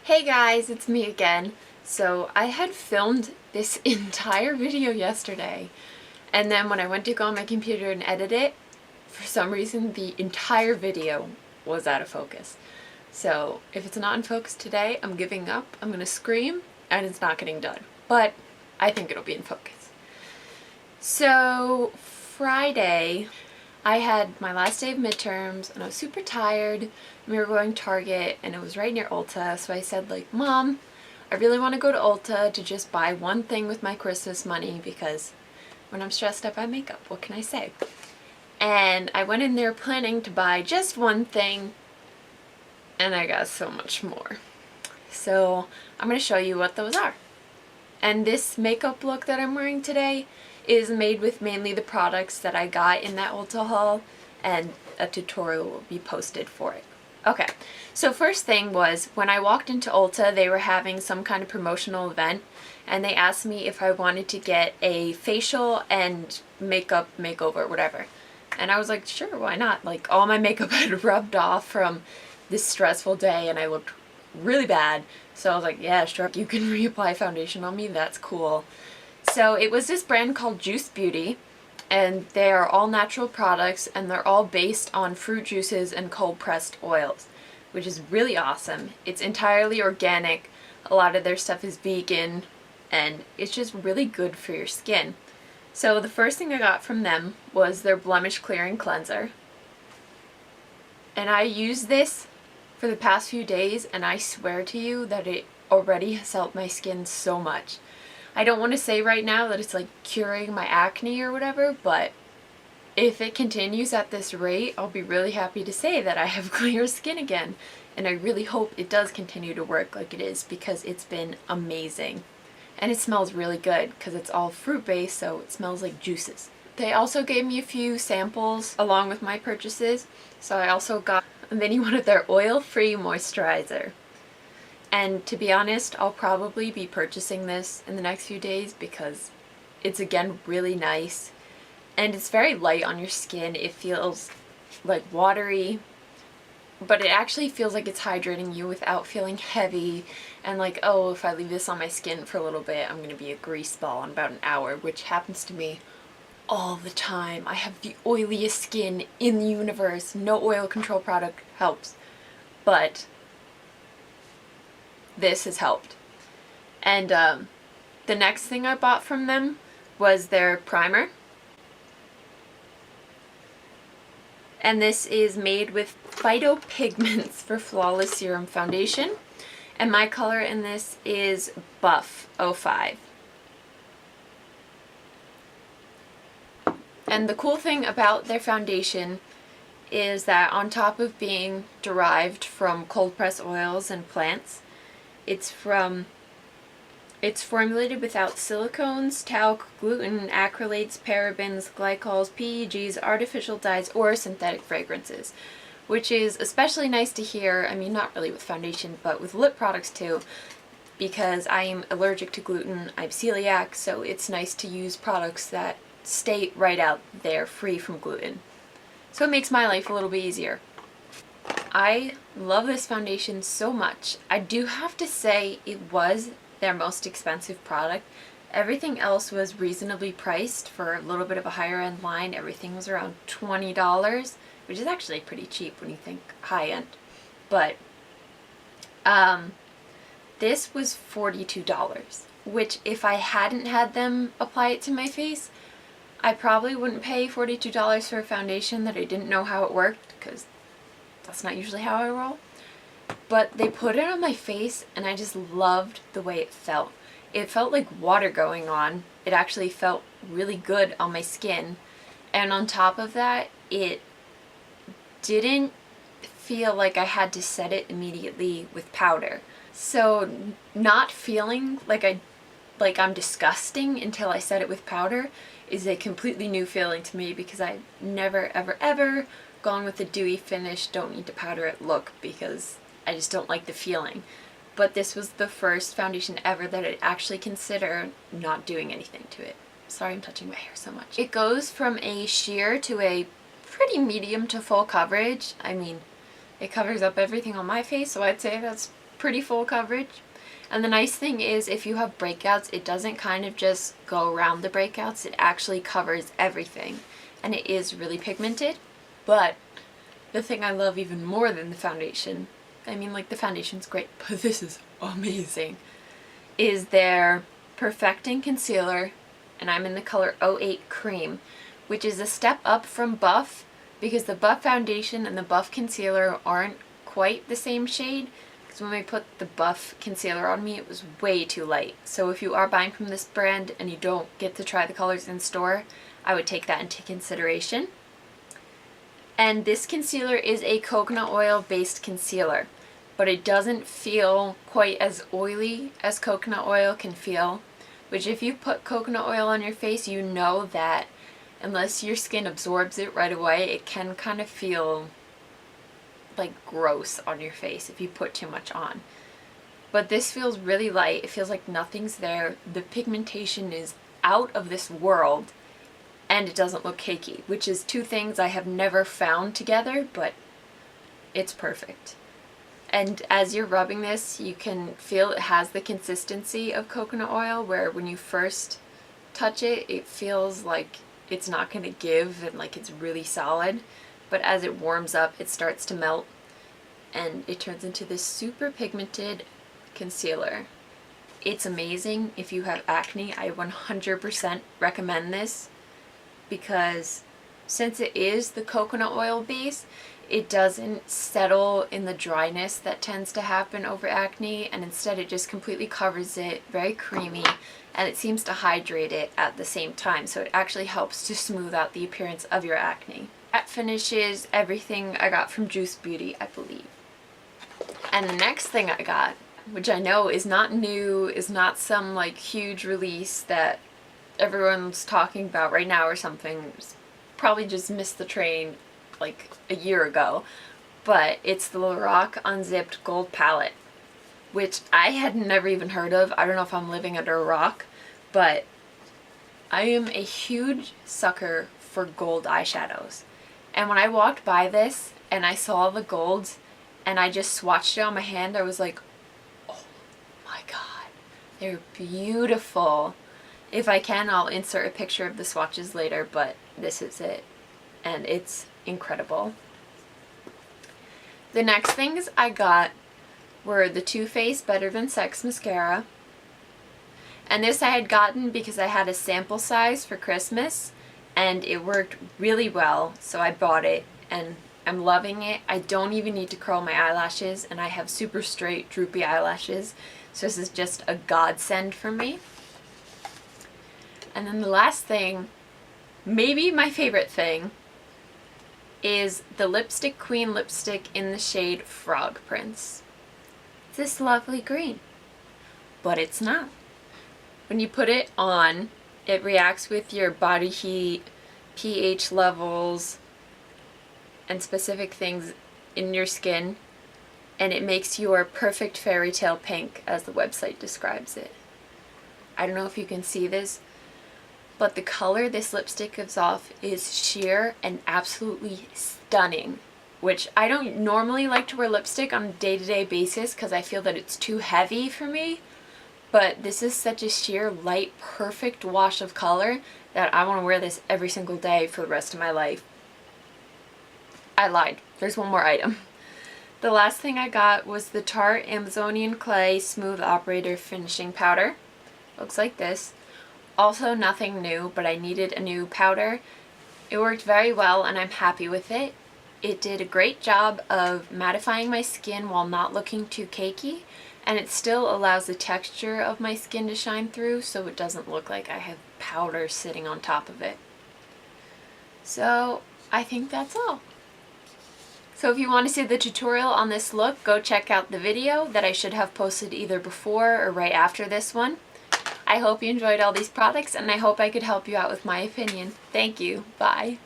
Hey guys, it's me again. So I had filmed this entire video yesterday, and then when I went to go on my computer and edit it, for some reason the entire video was out of focus. So if it's not in focus today, I'm giving up, I'm gonna scream, and it's not getting done. But I think it'll be in focus. So Friday, I had my last day of midterms and I was super tired. We were going to Target and it was right near Ulta, so I said like, Mom, I really want to go to Ulta to just buy one thing with my Christmas money because when I'm stressed I buy makeup, what can I say? And I went in there planning to buy just one thing and I got so much more. So I'm going to show you what those are. And this makeup look that I'm wearing today is made with mainly the products that I got in that Ulta haul, and a tutorial will be posted for it. Okay, so first thing was when I walked into Ulta, they were having some kind of promotional event and they asked me if I wanted to get a facial and makeup makeover, whatever. And I was like, sure, why not? Like all my makeup had rubbed off from this stressful day and I looked really bad. So I was like, yeah, sure, you can reapply foundation on me, that's cool. So it was this brand called Juice Beauty, and they are all natural products and they're all based on fruit juices and cold pressed oils, which is really awesome. It's entirely organic, a lot of their stuff is vegan, and it's just really good for your skin. So the first thing I got from them was their blemish clearing cleanser. And I used this for the past few days and I swear to you that it already has helped my skin so much. I don't want to say right now that it's like curing my acne or whatever, but if it continues at this rate, I'll be really happy to say that I have clear skin again. And I really hope it does continue to work like it is because it's been amazing. And it smells really good because it's all fruit based, so it smells like juices. They also gave me a few samples along with my purchases, so I also got a mini one of their oil-free moisturizer. And to be honest, I'll probably be purchasing this in the next few days because it's again really nice and it's very light on your skin. It feels like watery, but it actually feels like it's hydrating you without feeling heavy and like, oh, if I leave this on my skin for a little bit, I'm going to be a grease ball in about an hour, which happens to me all the time. I have the oiliest skin in the universe. No oil control product helps, but this has helped. And the next thing I bought from them was their primer. And this is made with phytopigments for Flawless Serum Foundation. And my color in this is Buff 05. And the cool thing about their foundation is that on top of being derived from cold pressed oils and plants, it's formulated without silicones, talc, gluten, acrylates, parabens, glycols, PEGs, artificial dyes, or synthetic fragrances, which is especially nice to hear. I mean, not really with foundation, but with lip products too, because I am allergic to gluten, I'm celiac, so it's nice to use products that stay right out there free from gluten. So it makes my life a little bit easier. I love this foundation so much. I do have to say it was their most expensive product. Everything else was reasonably priced for a little bit of a higher end line. Everything was around $20, which is actually pretty cheap when you think high end. But this was $42, which if I hadn't had them apply it to my face, I probably wouldn't pay $42 for a foundation that I didn't know how it worked, because that's not usually how I roll. But they put it on my face and I just loved the way it felt. It felt like water going on. It actually felt really good on my skin. And on top of that, it didn't feel like I had to set it immediately with powder. So not feeling like I'm disgusting until I set it with powder is a completely new feeling to me, because I've never ever gone with a dewy finish, don't need to powder it look, because I just don't like the feeling. But this was the first foundation ever that I'd actually consider not doing anything to it. Sorry I'm touching my hair so much. It goes from a sheer to a pretty medium to full coverage. I mean, it covers up everything on my face, so I'd say that's pretty full coverage. And the nice thing is if you have breakouts, it doesn't kind of just go around the breakouts, it actually covers everything. And it is really pigmented. But the thing I love even more than the foundation, I mean, like, the foundation's great, but this is amazing, is their Perfecting Concealer, and I'm in the color 08 Cream, which is a step up from Buff, because the Buff foundation and the Buff concealer aren't quite the same shade. Because when I put the Buff concealer on me, it was way too light. So if you are buying from this brand and you don't get to try the colors in store, I would take that into consideration. And this concealer is a coconut oil based concealer, but it doesn't feel quite as oily as coconut oil can feel, which if you put coconut oil on your face, you know that unless your skin absorbs it right away, it can kind of feel like gross on your face if you put too much on. But this feels really light. It feels like nothing's there. The pigmentation is out of this world, and it doesn't look cakey, which is two things I have never found together, but it's perfect. And as you're rubbing this, you can feel it has the consistency of coconut oil, where when you first touch it, it feels like it's not going to give and like it's really solid. But as it warms up, it starts to melt and it turns into this super pigmented concealer. It's amazing if you have acne. I 100% recommend this, because since it is the coconut oil base, it doesn't settle in the dryness that tends to happen over acne, and instead it just completely covers it, very creamy, and it seems to hydrate it at the same time, so it actually helps to smooth out the appearance of your acne. That finishes everything I got from Juice Beauty, I believe. And the next thing I got, which I know is not new, is not some like huge release that everyone's talking about right now or something, probably just missed the train like a year ago, but it's the Lorac Unzipped Gold Palette, which I had never even heard of. I don't know if I'm living under a rock, but I am a huge sucker for gold eyeshadows. And when I walked by this and I saw the golds and I just swatched it on my hand, I was like, oh my god, they're beautiful. If I can, I'll insert a picture of the swatches later, but this is it. And it's incredible. The next things I got were the Too Faced Better Than Sex mascara. And this I had gotten because I had a sample size for Christmas and it worked really well, so I bought it and I'm loving it. I don't even need to curl my eyelashes and I have super straight droopy eyelashes, so this is just a godsend for me. And then the last thing, maybe my favorite thing, is the Lipstick Queen lipstick in the shade Frog Prince. It's this lovely green, but it's not. When you put it on, it reacts with your body heat, pH levels, and specific things in your skin, and it makes your perfect fairy tale pink, as the website describes it. I don't know if you can see this, but the color this lipstick gives off is sheer and absolutely stunning, which I don't normally like to wear lipstick on a day-to-day basis because I feel that it's too heavy for me, but this is such a sheer, light, perfect wash of color that I want to wear this every single day for the rest of my life. I lied. There's one more item. The last thing I got was the Tarte Amazonian Clay Smooth Operator Finishing Powder. Looks like this. Also nothing new, but I needed a new powder. It worked very well and I'm happy with it. It did a great job of mattifying my skin while not looking too cakey, and it still allows the texture of my skin to shine through so it doesn't look like I have powder sitting on top of it. So I think that's all. So if you want to see the tutorial on this look, go check out the video that I should have posted either before or right after this one. I hope you enjoyed all these products and I hope I could help you out with my opinion. Thank you. Bye.